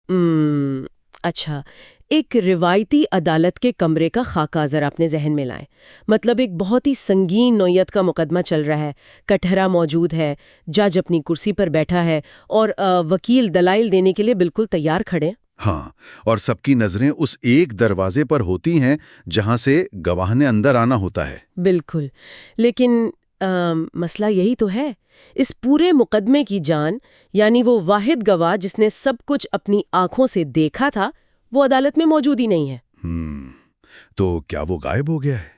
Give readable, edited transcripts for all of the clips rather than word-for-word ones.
اچھا، ایک روایتی عدالت کے کمرے کا خاکہ ذرا اپنے ذہن میں لائیں۔ مطلب ایک بہت ہی سنگین نوعیت کا مقدمہ چل رہا ہے، کٹہرا موجود ہے، جج اپنی کرسی پر بیٹھا ہے اور وکیل دلائل دینے کے لیے بالکل تیار کھڑے ہیں۔ ہاں، اور سب کی نظریں اس ایک دروازے پر ہوتی ہیں جہاں سے گواہ نے اندر آنا ہوتا ہے۔ بالکل، لیکن مسئلہ یہی تو ہے، اس پورے مقدمے کی جان، یعنی وہ واحد گواہ جس نے سب کچھ اپنی آنکھوں سے دیکھا تھا، وہ عدالت میں موجود ہی نہیں ہے۔ تو کیا وہ غائب ہو گیا ہے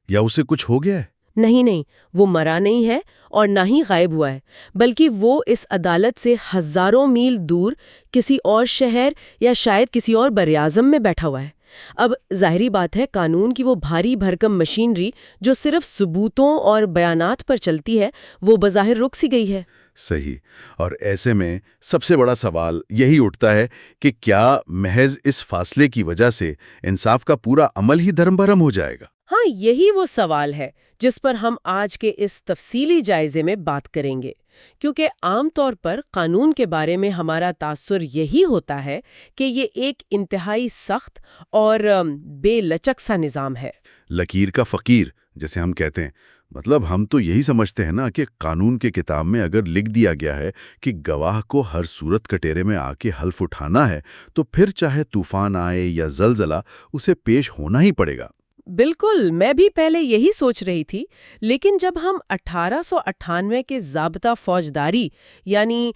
یا اسے کچھ ہو گیا ہے؟ نہیں، وہ مرا نہیں ہے اور نہ ہی غائب ہوا ہے، بلکہ وہ اس عدالت سے ہزاروں میل دور کسی اور شہر یا شاید کسی اور براعظم میں بیٹھا ہوا ہے۔ اب ظاہری بات ہے، قانون کی وہ بھاری بھرکم مشینری جو صرف ثبوتوں اور بیانات پر چلتی ہے، وہ بظاہر رک سی گئی ہے۔ صحیح، اور ایسے میں سب سے بڑا سوال یہی اٹھتا ہے کہ کیا محض اس فاصلے کی وجہ سے انصاف کا پورا عمل ہی دھرم بھرم ہو جائے گا؟ ہاں، یہی وہ سوال ہے جس پر ہم آج کے اس تفصیلی جائزے میں بات کریں گے، کیونکہ عام طور پر قانون کے بارے میں ہمارا تاثر یہی ہوتا ہے کہ یہ ایک انتہائی سخت اور بے لچک سا نظام ہے۔ لکیر کا فقیر جسے ہم کہتے ہیں، مطلب ہم تو یہی سمجھتے ہیں نا کہ قانون کے کتاب میں اگر لکھ دیا گیا ہے کہ گواہ کو ہر صورت کٹہرے میں آ کے حلف اٹھانا ہے تو پھر چاہے طوفان آئے یا زلزلہ اسے پیش ہونا ہی پڑے گا۔ بالکل، میں بھی پہلے یہی سوچ رہی تھی، لیکن جب ہم 1898 کے ضابطہ فوجداری یعنی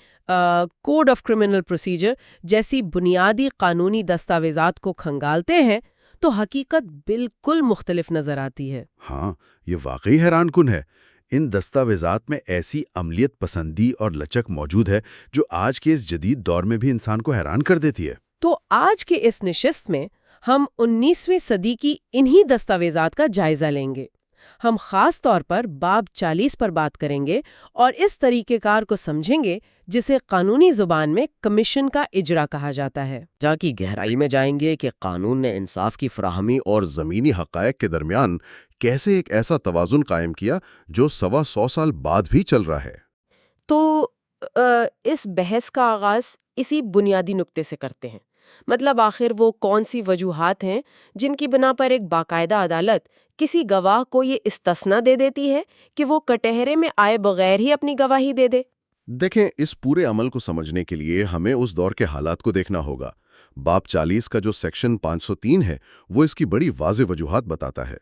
کوڈ آف کرمنل پروسیجر جیسی بنیادی قانونی دستاویزات کو کھنگالتے ہیں تو حقیقت بالکل مختلف نظر آتی ہے۔ ہاں، یہ واقعی حیران کن ہے۔ ان دستاویزات میں ایسی عملیت پسندی اور لچک موجود ہے جو آج کے اس جدید دور میں بھی انسان کو حیران کر دیتی ہے۔ تو آج کے اس نشست میں ہم 19ویں صدی کی انہی دستاویزات کا جائزہ لیں گے۔ ہم خاص طور پر باب 40 پر بات کریں گے اور اس طریقہ کار کو سمجھیں گے جسے قانونی زبان میں کمیشن کا اجرا کہا جاتا ہے۔ جا کی گہرائی میں جائیں گے کہ قانون نے انصاف کی فراہمی اور زمینی حقائق کے درمیان کیسے ایک ایسا توازن قائم کیا جو 125 سال بعد بھی چل رہا ہے۔ تو اس بحث کا آغاز اسی بنیادی نقطے سے کرتے ہیں، مطلب آخر وہ کون سی وجوہات ہیں جن کی بنا پر ایک باقاعدہ عدالت کسی گواہ کو یہ استثنا دے دیتی ہے کہ وہ کٹہرے میں آئے بغیر ہی اپنی گواہی دے دے۔ دیکھیں، اس پورے عمل کو سمجھنے کے لیے ہمیں اس دور کے حالات کو دیکھنا ہوگا۔ باب 40 کا جو سیکشن 503 ہے وہ اس کی بڑی واضح وجوہات بتاتا ہے۔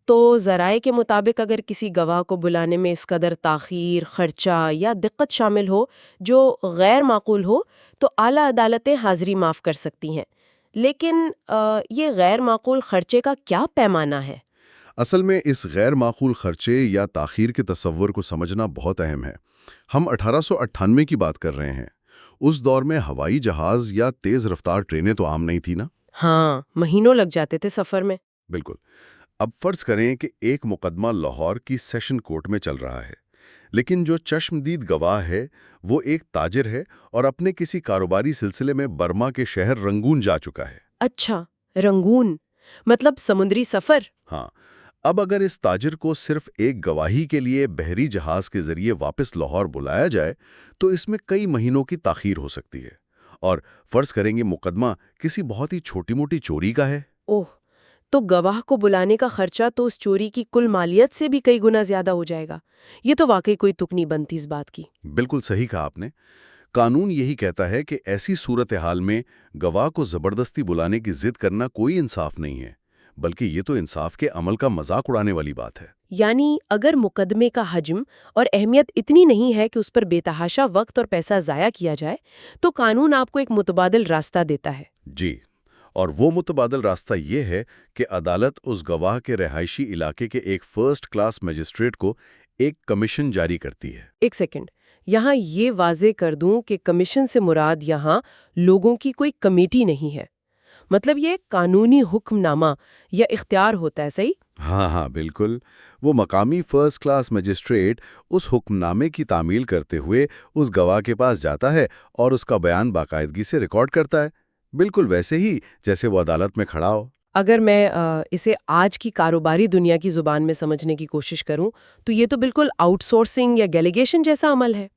تو ذرائع کے مطابق اگر کسی گواہ کو بلانے میں اس قدر تاخیر، خرچہ یا دقت شامل ہو جو غیر معقول ہو تو اعلیٰ عدالتیں حاضری معاف کر سکتی ہیں، لیکن یہ غیر معقول خرچے کا کیا پیمانہ ہے؟ اصل میں اس غیر معقول خرچے یا تاخیر کے تصور کو سمجھنا بہت اہم ہے۔ ہم 1898 کی بات کر رہے ہیں۔ اس دور میں ہوائی جہاز یا تیز رفتار ٹرینیں تو عام نہیں تھی نا؟ ہاں، مہینوں لگ جاتے تھے سفر میں۔ بالکل۔ اب فرض کریں کہ ایک مقدمہ لاہور کی سیشن کورٹ میں چل رہا ہے، لیکن جو چشمدید گواہ ہے وہ ایک تاجر ہے اور اپنے کسی کاروباری سلسلے میں برما کے شہر رنگون جا چکا ہے۔ اچھا، رنگون مطلب سمندری سفر؟ ہاں، اب اگر اس تاجر کو صرف ایک گواہی کے لیے بحری جہاز کے ذریعے واپس لاہور بلایا جائے تو اس میں کئی مہینوں کی تاخیر ہو سکتی ہے، اور فرض کریں گے مقدمہ کسی بہت ہی چھوٹی موٹی چوری کا ہے۔ اوہ، تو گواہ کو بلانے کا خرچہ تو اس چوری کی کل مالیت سے بھی کئی گنا زیادہ ہو جائے گا۔ یہ تو واقعی کوئی تک نہیں بنتی اس بات کی۔ بالکل صحیح کہا آپ نے۔ قانون یہی کہتا ہے کہ ایسی صورتحال میں گواہ کو زبردستی بلانے کی ضد کرنا کوئی انصاف نہیں ہے، بلکہ یہ تو انصاف کے عمل کا مذاق اڑانے والی بات ہے۔ یعنی اگر مقدمے کا حجم اور اہمیت اتنی نہیں ہے کہ اس پر بے تحاشا وقت اور پیسہ ضائع کیا جائے تو قانون آپ کو ایک متبادل راستہ دیتا ہے۔ جی، اور وہ متبادل راستہ یہ ہے کہ عدالت اس گواہ کے رہائشی علاقے کے ایک فرسٹ کلاس مجسٹریٹ کو ایک کمیشن جاری کرتی ہے۔ ایک سیکنڈ، یہاں یہ واضح کر دوں کہ کمیشن سے مراد یہاں لوگوں کی کوئی کمیٹی نہیں ہے، مطلب یہ قانونی حکم نامہ یا اختیار ہوتا ہے، صحیح؟ ہاں بالکل۔ وہ مقامی فرسٹ کلاس مجسٹریٹ اس حکم نامے کی تعمیل کرتے ہوئے اس گواہ کے پاس جاتا ہے اور اس کا بیان باقاعدگی سے ریکارڈ کرتا ہے، بالکل ویسے ہی جیسے وہ عدالت میں کھڑا ہو۔ اگر میں اسے آج کی کاروباری دنیا کی زبان میں سمجھنے کی کوشش کروں تو یہ تو بالکل آؤٹ سورسنگ یا ڈیلیگیشن جیسا عمل ہے۔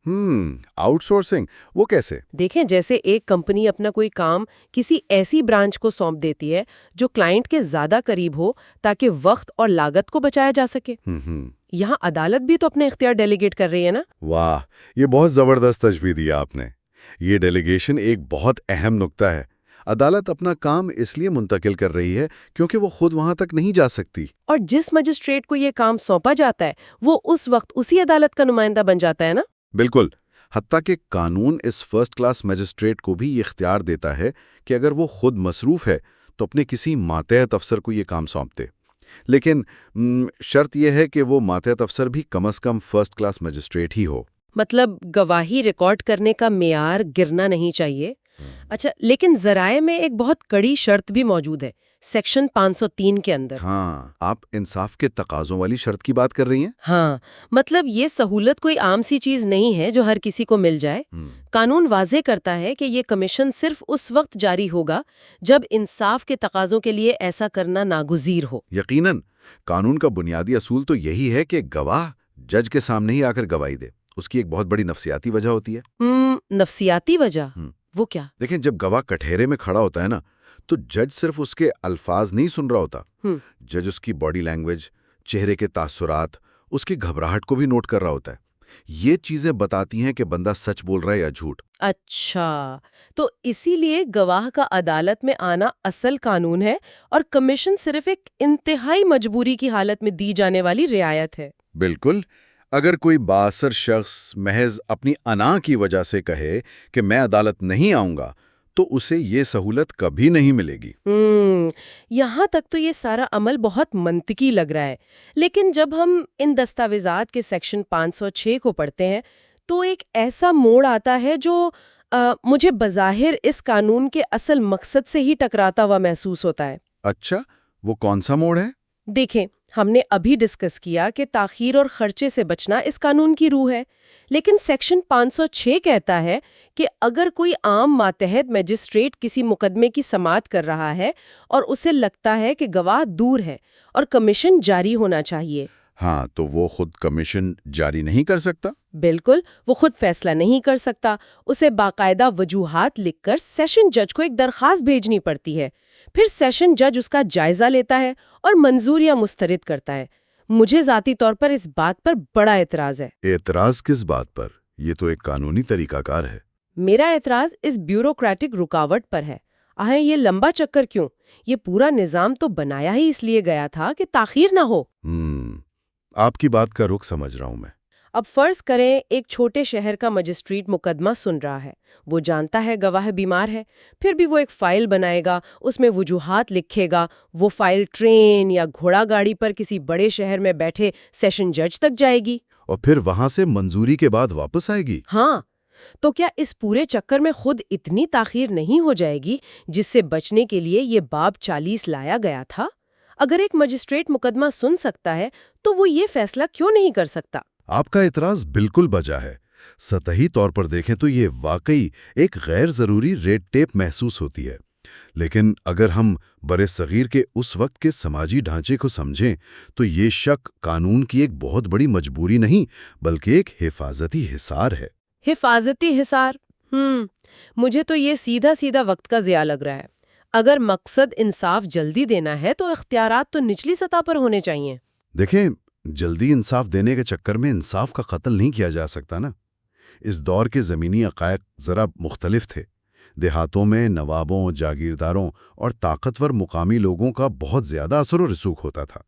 آؤٹ سورسنگ وہ کیسے؟ دیکھیں، جیسے ایک کمپنی اپنا کوئی کام کسی ایسی برانچ کو سونپ دیتی ہے جو کلائنٹ کے زیادہ قریب ہو تاکہ وقت اور لاگت کو بچایا جا سکے۔ یہاں عدالت بھی تو اپنا اختیار ڈیلیگیٹ کر رہی ہے نا۔ واہ، یہ بہت زبردست تشبیہ دیا آپ نے۔ یہ ڈیلیگیشن ایک بہت اہم نکتہ ہے۔ عدالت اپنا کام اس لیے منتقل کر رہی ہے کیونکہ وہ خود وہاں تک نہیں جا سکتی، اور جس مجسٹریٹ کو یہ کام سونپا جاتا ہے وہ اس وقت اسی عدالت کا نمائندہ بن جاتا ہے نا۔ بالکل، حتیٰ کہ قانون اس فرسٹ کلاس میجسٹریٹ کو بھی یہ اختیار دیتا ہے کہ اگر وہ خود مصروف ہے تو اپنے کسی ماتحت افسر کو یہ کام سونپ دے، لیکن شرط یہ ہے کہ وہ ماتحت افسر بھی کم از کم فرسٹ کلاس میجسٹریٹ ہی ہو۔ مطلب گواہی ریکارڈ کرنے کا معیار گرنا نہیں چاہیے۔ اچھا، لیکن ذرائع میں ایک بہت کڑی شرط بھی موجود ہے سیکشن 503 کے اندر۔ ہاں، آپ انصاف کے تقاضوں والی شرط کی بات کر رہی ہیں؟ ہاں، مطلب یہ سہولت کوئی عام سی چیز نہیں ہے جو ہر کسی کو مل جائے۔ قانون واضح کرتا ہے کہ یہ کمیشن صرف اس وقت جاری ہوگا جب انصاف کے تقاضوں کے لیے ایسا کرنا ناگزیر ہو۔ یقیناً، قانون کا بنیادی اصول تو یہی ہے کہ گواہ جج کے سامنے ہی آ کر گواہی دے۔ اس کی ایک بہت بڑی نفسیاتی وجہ ہوتی ہے۔ نفسیاتی وجہ؟ وہ کیا؟ دیکھیں، جب گواہ کٹہرے میں کھڑا ہوتا ہے نا تو جج صرف اس کے الفاظ نہیں سن رہا ہوتا، جج اس کی باڈی لینگویج، چہرے کے تاثرات، اس کی گھبراہٹ کو بھی نوٹ کر رہا ہوتا ہے۔ یہ چیزیں بتاتی ہیں کہ بندہ سچ بول رہا ہے یا جھوٹ۔ اچھا، تو اسی لیے گواہ کا عدالت میں آنا اصل قانون ہے اور کمیشن صرف ایک انتہائی مجبوری کی حالت میں دی جانے والی رعایت ہے۔ بالکل، اگر کوئی بااثر شخص محض اپنی انا کی وجہ سے کہے کہ میں عدالت نہیں آؤں گا تو اسے یہ سہولت کبھی نہیں ملے گی۔ یہاں تک تو یہ سارا عمل بہت منطقی لگ رہا ہے، لیکن جب ہم ان دستاویزات کے سیکشن 506 کو پڑھتے ہیں تو ایک ایسا موڑ آتا ہے جو مجھے بظاہر اس قانون کے اصل مقصد سے ہی ٹکراتا ہوا محسوس ہوتا ہے۔ اچھا، وہ کون سا موڑ ہے؟ دیکھیں، ہم نے ابھی ڈسکس کیا کہ تاخیر اور خرچے سے بچنا اس قانون کی روح ہے، لیکن سیکشن 506 کہتا ہے کہ اگر کوئی عام ماتحت میجسٹریٹ کسی مقدمے کی سماعت کر رہا ہے اور اسے لگتا ہے کہ گواہ دور ہے اور کمیشن جاری ہونا چاہیے۔ ہاں، تو وہ خود کمیشن جاری نہیں کر سکتا؟ بالکل، وہ خود فیصلہ نہیں کر سکتا۔ اسے باقاعدہ وجوہات لکھ کر سیشن جج کو ایک درخواست بھیجنی پڑتی ہے، پھر سیشن جج اس کا جائزہ لیتا ہے اور منظور یا مسترد کرتا ہے۔ مجھے ذاتی طور پر اس بات پر بڑا اعتراض ہے۔ اعتراض کس بات پر؟ یہ تو ایک قانونی طریقہ کار ہے۔ میرا اعتراض اس بیوروکریٹک رکاوٹ پر ہے۔ یہ لمبا چکر کیوں؟ یہ پورا نظام تو بنایا ہی اس لیے گیا تھا کہ تاخیر نہ ہو۔ آپ کی بات کا رخ سمجھ رہا ہوں میں۔ اب فرض کریں ایک چھوٹے شہر کا مجسٹریٹ مقدمہ سن رہا ہے، وہ جانتا ہے گواہ بیمار ہے، پھر بھی وہ ایک فائل بنائے گا، اس میں وجوہات لکھے گا، وہ فائل ٹرین یا گھوڑا گاڑی پر کسی بڑے شہر میں بیٹھے سیشن جج تک جائے گی، اور پھر وہاں سے منظوری کے بعد واپس آئے گی۔ ہاں، تو کیا اس پورے چکر میں خود اتنی تاخیر نہیں ہو جائے گی جس سے بچنے کے لیے یہ باب 40 لایا گیا تھا؟ اگر ایک مجسٹریٹ مقدمہ سن سکتا ہے تو وہ یہ فیصلہ کیوں نہیں کر سکتا؟ آپ کا اعتراض بالکل بجا ہے۔ سطحی طور پر دیکھیں تو یہ واقعی ایک غیر ضروری ریڈ ٹیپ محسوس ہوتی ہے، لیکن اگر ہم برصغیر کے اس وقت کے سماجی ڈھانچے کو سمجھیں تو یہ شک قانون کی ایک بہت بڑی مجبوری نہیں بلکہ ایک حفاظتی حصار ہے۔ حفاظتی حصار؟ مجھے تو یہ سیدھا سیدھا وقت کا ضیاع لگ رہا ہے۔ اگر مقصد انصاف جلدی دینا ہے تو اختیارات تو نچلی سطح پر ہونے چاہیے۔ دیکھیں، جلدی انصاف دینے کے چکر میں انصاف کا قتل نہیں کیا جا سکتا نا۔ اس دور کے زمینی حقائق ذرا مختلف تھے۔ دیہاتوں میں نوابوں، جاگیرداروں اور طاقتور مقامی لوگوں کا بہت زیادہ اثر و رسوخ ہوتا تھا۔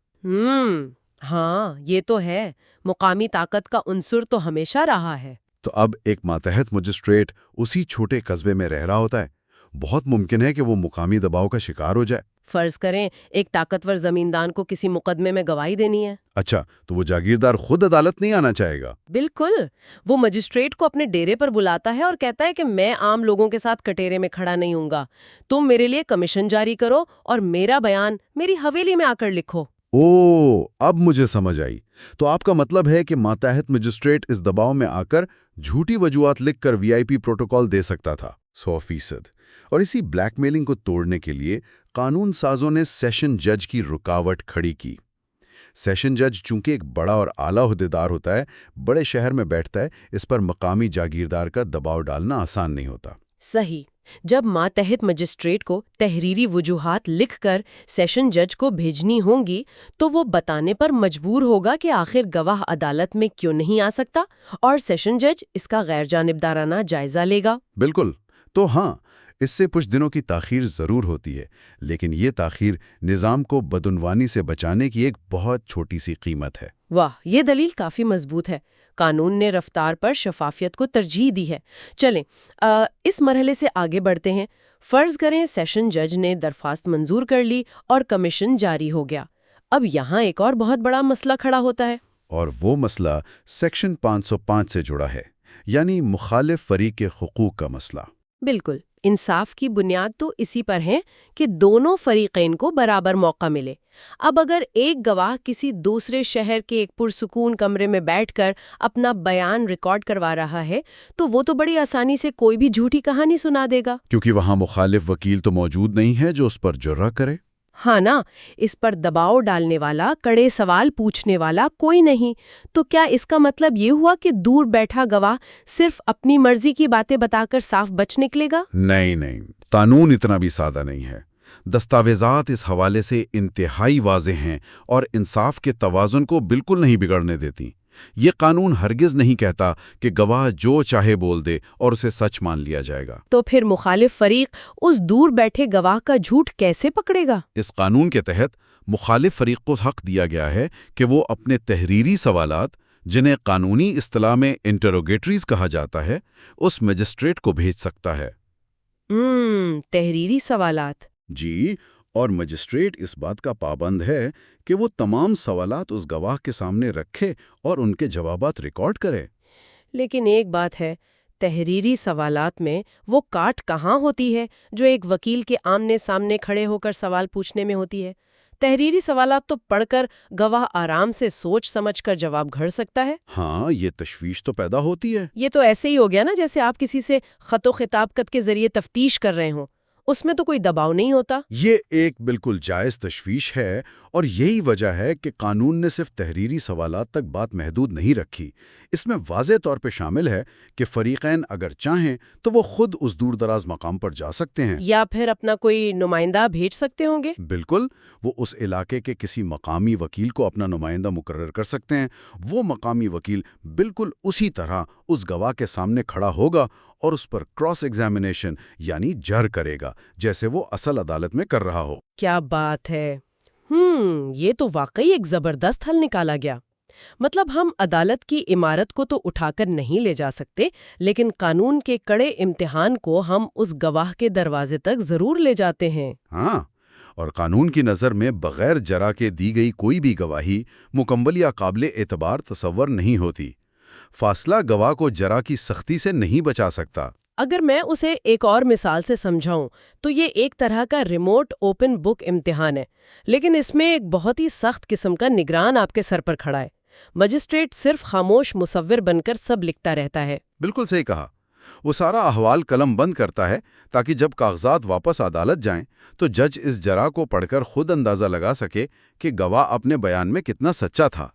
ہاں، یہ تو ہے۔ مقامی طاقت کا عنصر تو ہمیشہ رہا ہے۔ تو اب ایک ماتحت مجسٹریٹ اسی چھوٹے قصبے میں رہ رہا ہوتا ہے، بہت ممکن ہے کہ وہ مقامی دباؤ کا شکار ہو جائے۔ فرض کریں ایک طاقتور زمیندان کو کسی مقدمے میں گواہی دینی ہے۔ اچھا، تو وہ جاگیردار خود عدالت نہیں آنا چاہے گا؟ بالکل، وہ مجسٹریٹ کو اپنے ڈیرے پر بلاتا ہے اور کہتا ہے کہ میں عام لوگوں کے ساتھ کٹہرے میں کھڑا نہیں ہوں گا، تم میرے لیے کمیشن جاری کرو اور میرا بیان میری حویلی میں آ کر لکھو۔ اب مجھے سمجھ آئی۔ تو آپ کا مطلب ہے کہ ماتحت مجسٹریٹ اس دباؤ میں آ کر جھوٹی وجوہات لکھ کر VIP پروٹوکول دے سکتا تھا۔ 100%۔ اور اسی بلیک میلنگ کو توڑنے کے لیے قانون سازوں نے سیشن جج کی رکاوٹ کھڑی کی۔ سیشن جج چونکہ ایک بڑا اور اعلیٰ عہدیدار ہوتا ہے، بڑے شہر میں بیٹھتا ہے، اس پر مقامی جاگیردار کا دباؤ ڈالنا آسان نہیں ہوتا۔ صحیح۔ جب ماتحت مجسٹریٹ کو تحریری وجوہات لکھ کر سیشن جج کو بھیجنی ہوں گی تو وہ بتانے پر مجبور ہوگا کہ آخر گواہ عدالت میں کیوں نہیں آ سکتا، اور سیشن جج اس کا غیر جانبدارانہ جائزہ لے گا۔ بالکل۔ تو ہاں، اس سے کچھ دنوں کی تاخیر ضرور ہوتی ہے، لیکن یہ تاخیر نظام کو بدعنوانی سے بچانے کی ایک بہت چھوٹی سی قیمت ہے۔ واہ، یہ دلیل کافی مضبوط ہے۔ قانون نے رفتار پر شفافیت کو ترجیح دی ہے۔ چلیں اس مرحلے سے آگے بڑھتے ہیں۔ فرض کریں سیشن جج نے درخواست منظور کر لی اور کمیشن جاری ہو گیا۔ اب یہاں ایک اور بہت بڑا مسئلہ کھڑا ہوتا ہے، اور وہ مسئلہ سیکشن 505 سے جڑا ہے، یعنی مخالف فریق کے حقوق کا مسئلہ۔ بالکل۔ انصاف کی بنیاد تو اسی پر ہے کہ دونوں فریقین کو برابر موقع ملے۔ اب اگر ایک گواہ کسی دوسرے شہر کے ایک پرسکون کمرے میں بیٹھ کر اپنا بیان ریکارڈ کروا رہا ہے تو وہ تو بڑی آسانی سے کوئی بھی جھوٹی کہانی سنا دے گا، کیونکہ وہاں مخالف وکیل تو موجود نہیں ہے جو اس پر جرح کرے۔ ہاں نا، اس پر دباؤ ڈالنے والا، کڑے سوال پوچھنے والا کوئی نہیں۔ تو کیا اس کا مطلب یہ ہوا کہ دور بیٹھا گواہ صرف اپنی مرضی کی باتیں بتا کر صاف بچ نکلے گا؟ نہیں، قانون اتنا بھی سادہ نہیں ہے۔ دستاویزات اس حوالے سے انتہائی واضح ہیں اور انصاف کے توازن کو بالکل نہیں بگڑنے دیتی۔ یہ قانون ہرگز نہیں کہتا کہ گواہ جو چاہے بول دے اور اسے سچ مان لیا جائے گا۔ تو پھر مخالف فریق اس دور بیٹھے گواہ کا جھوٹ کیسے پکڑے گا؟ اس قانون کے تحت مخالف فریق کو حق دیا گیا ہے کہ وہ اپنے تحریری سوالات، جنہیں قانونی اصطلاح میں انٹروگیٹریز کہا جاتا ہے، اس مجسٹریٹ کو بھیج سکتا ہے۔ تحریری سوالات۔ جی، اور مجسٹریٹ اس بات کا پابند ہے کہ وہ تمام سوالات اس گواہ کے سامنے رکھے اور ان کے جوابات ریکارڈ کرے۔ لیکن ایک بات ہے، تحریری سوالات میں وہ کاٹ کہاں ہوتی ہے جو ایک وکیل کے آمنے سامنے کھڑے ہو کر سوال پوچھنے میں ہوتی ہے؟ تحریری سوالات تو پڑھ کر گواہ آرام سے سوچ سمجھ کر جواب گھڑ سکتا ہے۔ ہاں، یہ تشویش تو پیدا ہوتی ہے۔ یہ تو ایسے ہی ہو گیا نا جیسے آپ کسی سے خط و خطابت کے ذریعے تفتیش کر رہے ہوں، اس میں تو کوئی دباؤ نہیں ہوتا۔ یہ ایک بالکل جائز تشویش ہے، اور یہی وجہ ہے کہ قانون نے صرف تحریری سوالات تک بات محدود نہیں رکھی۔ اس میں واضح طور پہ شامل ہے کہ فریقین اگر چاہیں تو وہ خود اس دور دراز مقام پر جا سکتے ہیں، یا پھر اپنا کوئی نمائندہ بھیج سکتے ہوں گے۔ بالکل، وہ اس علاقے کے کسی مقامی وکیل کو اپنا نمائندہ مقرر کر سکتے ہیں۔ وہ مقامی وکیل بالکل اسی طرح اس گواہ کے سامنے کھڑا ہوگا اور اس پر کراس ایگزامینیشن یعنی جر کرے گا، جیسے وہ اصل عدالت میں کر رہا ہو۔ کیا بات ہے! یہ تو واقعی ایک زبردست حل نکالا گیا۔ مطلب ہم عدالت کی عمارت کو تو اٹھا کر نہیں لے جا سکتے، لیکن قانون کے کڑے امتحان کو ہم اس گواہ کے دروازے تک ضرور لے جاتے ہیں۔ ہاں، اور قانون کی نظر میں بغیر جرح کے دی گئی کوئی بھی گواہی مکمل یا قابل اعتبار تصور نہیں ہوتی۔ فاصلہ گواہ کو جرح کی سختی سے نہیں بچا سکتا۔ اگر میں اسے ایک اور مثال سے سمجھاؤں تو یہ ایک طرح کا ریموٹ اوپن بک امتحان ہے، لیکن اس میں ایک بہت ہی سخت قسم کا نگران آپ کے سر پر کھڑا ہے۔ مجسٹریٹ صرف خاموش مصور بن کر سب لکھتا رہتا ہے۔ بالکل صحیح کہا۔ وہ سارا احوال قلم بند کرتا ہے تاکہ جب کاغذات واپس عدالت جائیں تو جج اس جرح کو پڑھ کر خود اندازہ لگا سکے کہ گواہ اپنے بیان میں کتنا سچا تھا۔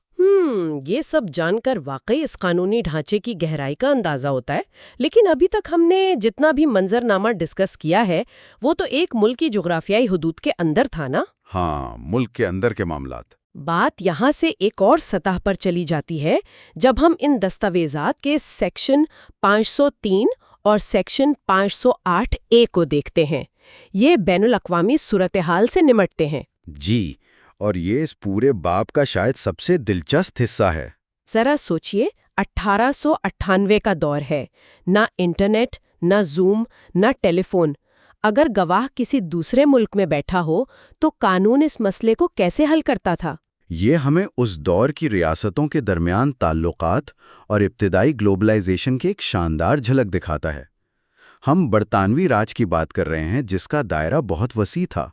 یہ سب جان کر واقعی اس قانونی ڈھانچے کی گہرائی کا اندازہ ہوتا ہے، لیکن ابھی تک ہم نے جتنا بھی منظرنامہ ڈسکس کیا ہے وہ تو ایک ملک کی جغرافیائی حدود کے اندر تھا نا؟ ہاں، ملک کے اندر کے معاملات۔ بات یہاں سے ایک اور سطح پر چلی جاتی ہے جب ہم ان دستاویزات کے سیکشن 503 اور سیکشن 508A کو دیکھتے ہیں۔ یہ بین الاقوامی صورتحال سے نمٹتے ہیں۔ جی، اور یہ اس پورے باب کا شاید سب سے دلچسپ حصہ ہے۔ ذرا سوچئے، 1898 کا دور ہے، نہ انٹرنیٹ، نہ زوم، نہ ٹیلی فون۔ اگر گواہ کسی دوسرے ملک میں بیٹھا ہو تو قانون اس مسئلے کو کیسے حل کرتا تھا؟ یہ ہمیں اس دور کی ریاستوں کے درمیان تعلقات اور ابتدائی گلوبلائزیشن کی ایک شاندار جھلک دکھاتا ہے۔ ہم برطانوی راج کی بات کر رہے ہیں جس کا دائرہ بہت وسیع تھا۔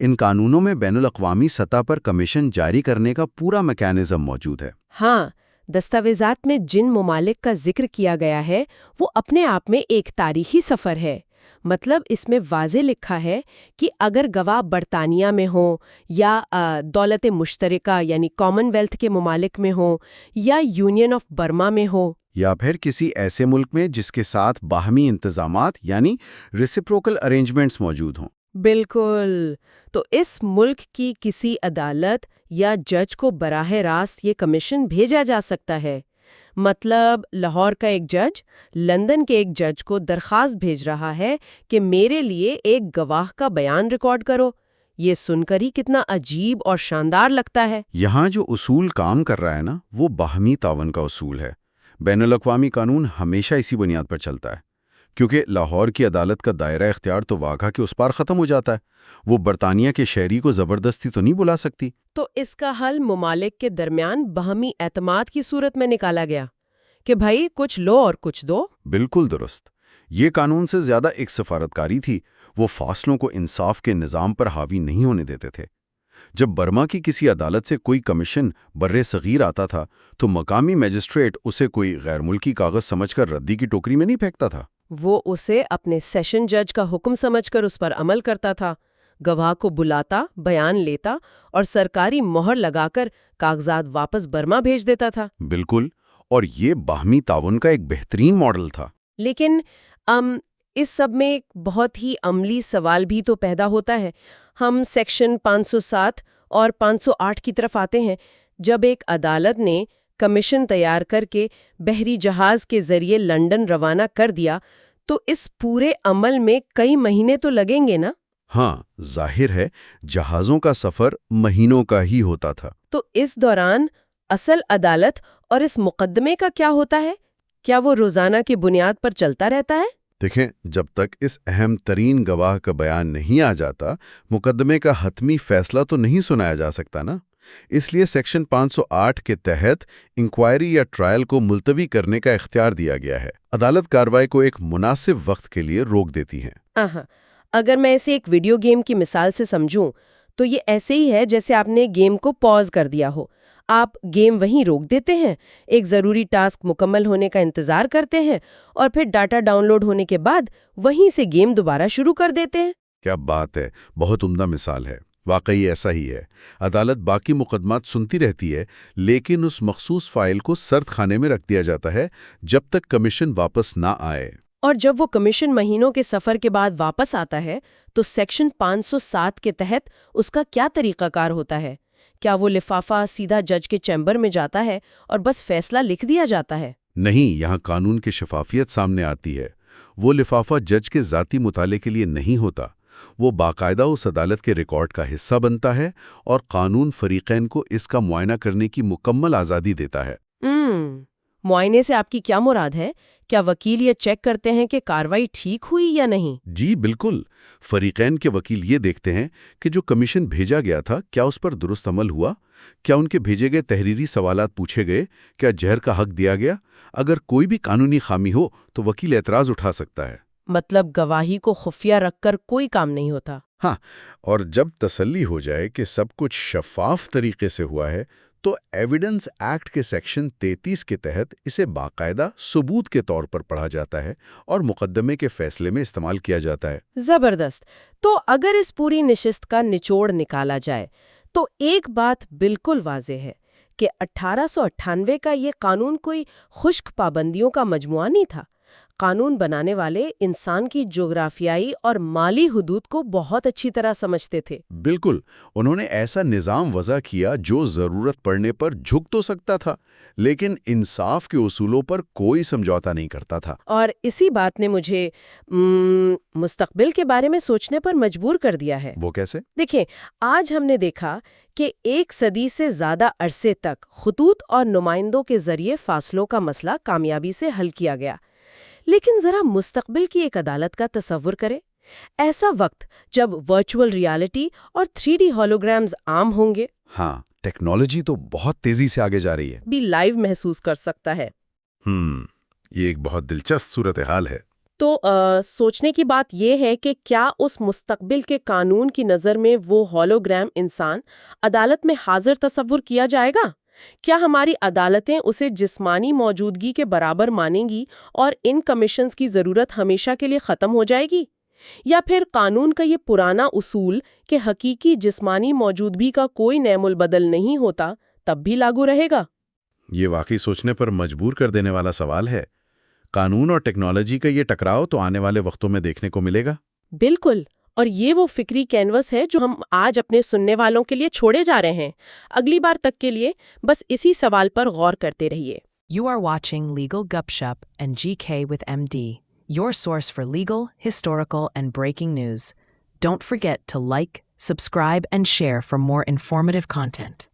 ان قانونوں میں بین الاقوامی سطح پر کمیشن جاری کرنے کا پورا میکانزم موجود ہے۔ ہاں، دستاویزات میں جن ممالک کا ذکر کیا گیا ہے وہ اپنے آپ میں ایک تاریخی سفر ہے۔ مطلب اس میں واضح لکھا ہے کہ اگر گواہ برطانیہ میں ہوں یا دولت مشترکہ یعنی کامن ویلتھ کے ممالک میں ہوں یا یونین آف برما میں ہو یا پھر کسی ایسے ملک میں جس کے ساتھ باہمی انتظامات یعنی ریسیپروکل ارینجمنٹس موجود ہوں۔ بالکل، تو اس ملک کی کسی عدالت یا جج کو براہ راست یہ کمیشن بھیجا جا سکتا ہے۔ مطلب لاہور کا ایک جج لندن کے ایک جج کو درخواست بھیج رہا ہے کہ میرے لیے ایک گواہ کا بیان ریکارڈ کرو۔ یہ سن کر ہی کتنا عجیب اور شاندار لگتا ہے۔ یہاں جو اصول کام کر رہا ہے نا، وہ باہمی تعاون کا اصول ہے۔ بین الاقوامی قانون ہمیشہ اسی بنیاد پر چلتا ہے، کیونکہ لاہور کی عدالت کا دائرہ اختیار تو واگھا کے اس پار ختم ہو جاتا ہے۔ وہ برطانیہ کے شہری کو زبردستی تو نہیں بلا سکتی۔ تو اس کا حل ممالک کے درمیان باہمی اعتماد کی صورت میں نکالا گیا کہ بھائی کچھ لو اور کچھ دو۔ بالکل درست۔ یہ قانون سے زیادہ ایک سفارتکاری تھی۔ وہ فاصلوں کو انصاف کے نظام پر حاوی نہیں ہونے دیتے تھے۔ جب برما کی کسی عدالت سے کوئی کمیشن برے صغیر آتا تھا تو مقامی میجسٹریٹ اسے کوئی غیر ملکی کاغذ سمجھ کر ردی کی ٹوکری میں نہیں پھینکتا تھا۔ وہ اسے اپنے سیشن جج کا حکم سمجھ کر اس پر عمل کرتا تھا، گواہ کو بلاتا، بیان لیتا اور سرکاری مہر لگا کر کاغذات واپس برما بھیج دیتا تھا۔ بالکل، اور یہ باہمی تعاون کا ایک بہترین ماڈل تھا۔ لیکن اس سب میں ایک بہت ہی عملی سوال بھی تو پیدا ہوتا ہے۔ ہم سیکشن 507 اور 508 کی طرف آتے ہیں۔ جب ایک عدالت نے کمیشن تیار کر کے بحری جہاز کے ذریعے لنڈن روانہ کر دیا تو اس پورے عمل میں کئی مہینے تو لگیں گے نا؟ ہاں، ظاہر ہے جہازوں کا سفر مہینوں کا ہی ہوتا تھا۔ تو اس دوران اصل عدالت اور اس مقدمے کا کیا ہوتا ہے؟ کیا وہ روزانہ کی بنیاد پر چلتا رہتا ہے؟ دیکھیں، جب تک اس اہم ترین گواہ کا بیان نہیں آ جاتا، مقدمے کا حتمی فیصلہ تو نہیں سنایا جا سکتا نا۔ اس لیے سیکشن 508 کے تحت انکوائری یا ٹرائل کو ملتوی کرنے کا اختیار دیا گیا ہے۔ عدالت کارروائی کو ایک مناسب وقت کے لیے روک دیتی ہے۔ اگر میں اسے ایک ویڈیو گیم کی مثال سے سمجھوں تو یہ ایسے ہی ہے جیسے آپ نے گیم کو پاز کر دیا ہو۔ آپ گیم وہیں روک دیتے ہیں، ایک ضروری ٹاسک مکمل ہونے کا انتظار کرتے ہیں اور پھر ڈاٹا ڈاؤن لوڈ ہونے کے بعد وہیں سے گیم دوبارہ شروع کر دیتے ہیں۔ کیا بات ہے، بہت عمدہ مثال ہے۔ واقعی ایسا ہی ہے۔ عدالت باقی مقدمات سنتی رہتی ہے، لیکن اس مخصوص فائل کو سرد خانے میں رکھ دیا جاتا ہے جب تک کمیشن واپس نہ آئے۔ اور جب وہ کمیشن مہینوں کے سفر کے بعد واپس آتا ہے تو سیکشن 507 کے تحت اس کا کیا طریقہ کار ہوتا ہے؟ کیا وہ لفافہ سیدھا جج کے چیمبر میں جاتا ہے اور بس فیصلہ لکھ دیا جاتا ہے؟ نہیں، یہاں قانون کی شفافیت سامنے آتی ہے۔ وہ لفافہ جج کے ذاتی مطالعے کے لیے نہیں ہوتا، وہ باقاعدہ اس عدالت کے ریکارڈ کا حصہ بنتا ہے اور قانون فریقین کو اس کا معائنہ کرنے کی مکمل آزادی دیتا ہے۔ معائنے سے آپ کی کیا مراد ہے؟ کیا وکیل یہ چیک کرتے ہیں کہ کارروائی ٹھیک ہوئی یا نہیں؟ جی بالکل، فریقین کے وکیل یہ دیکھتے ہیں کہ جو کمیشن بھیجا گیا تھا کیا اس پر درست عمل ہوا، کیا ان کے بھیجے گئے تحریری سوالات پوچھے گئے، کیا جہر کا حق دیا گیا۔ اگر کوئی بھی قانونی خامی ہو تو وکیل اعتراض اٹھا سکتا ہے۔ مطلب گواہی کو خفیہ رکھ کر کوئی کام نہیں ہوتا۔ ہاں، اور جب تسلی ہو جائے کہ سب کچھ شفاف طریقے سے ہوا ہے تو ایویڈنس ایکٹ کے سیکشن 33 کے تحت اسے باقاعدہ ثبوت کے طور پر پڑھا جاتا ہے اور مقدمے کے فیصلے میں استعمال کیا جاتا ہے۔ زبردست۔ تو اگر اس پوری نشست کا نچوڑ نکالا جائے تو ایک بات بالکل واضح ہے کہ 1898 کا یہ قانون کوئی خشک پابندیوں کا مجموعہ نہیں تھا۔ قانون بنانے والے انسان کی جغرافیائی اور مالی حدود کو بہت اچھی طرح سمجھتے تھے۔ بالکل، انہوں نے ایسا نظام وضع کیا جو ضرورت پڑنے پر جھک تو سکتا تھا لیکن انصاف کے اصولوں پر کوئی سمجھوتا نہیں کرتا تھا۔ اور اسی بات نے مجھے مستقبل کے بارے میں سوچنے پر مجبور کر دیا ہے۔ وہ کیسے؟ دیکھیں، آج ہم نے دیکھا کہ 1 صدی سے زیادہ عرصے تک خطوط اور نمائندوں کے ذریعے فاصلوں کا مسئلہ کامیابی سے حل کیا گیا، لیکن ذرا مستقبل کی ایک عدالت کا تصور کریں۔ ایسا وقت جب ورچوئل ریالٹی اور 3D ہولوگرامز عام ہوں گے۔ ہاں، ٹیکنالوجی تو بہت تیزی سے آگے جا رہی ہے۔ بھی لائیو محسوس کر سکتا ہے۔ یہ ایک بہت دلچسپ صورتحال ہے۔ تو سوچنے کی بات یہ ہے کہ کیا اس مستقبل کے قانون کی نظر میں وہ ہولوگرام انسان عدالت میں حاضر تصور کیا جائے گا؟ کیا ہماری عدالتیں اسے جسمانی موجودگی کے برابر مانیں گی اور ان کمیشنز کی ضرورت ہمیشہ کے لیے ختم ہو جائے گی؟ یا پھر قانون کا یہ پرانا اصول کہ حقیقی جسمانی موجودگی کا کوئی نعم البدل نہیں ہوتا تب بھی لاگو رہے گا؟ یہ واقعی سوچنے پر مجبور کر دینے والا سوال ہے۔ قانون اور ٹیکنالوجی کا یہ ٹکراؤ تو آنے والے وقتوں میں دیکھنے کو ملے گا۔ بالکل، اور یہ وہ فکری کینوس ہے جو ہم آج اپنے سننے والوں کے لیے چھوڑے جا رہے ہیں۔ اگلی بار تک کے لیے بس اسی سوال پر غور کرتے رہیے۔ You are watching Legal Gupshup and GK with MD, your source for legal, historical, and breaking news. Don't forget to like, subscribe, and share for more informative content.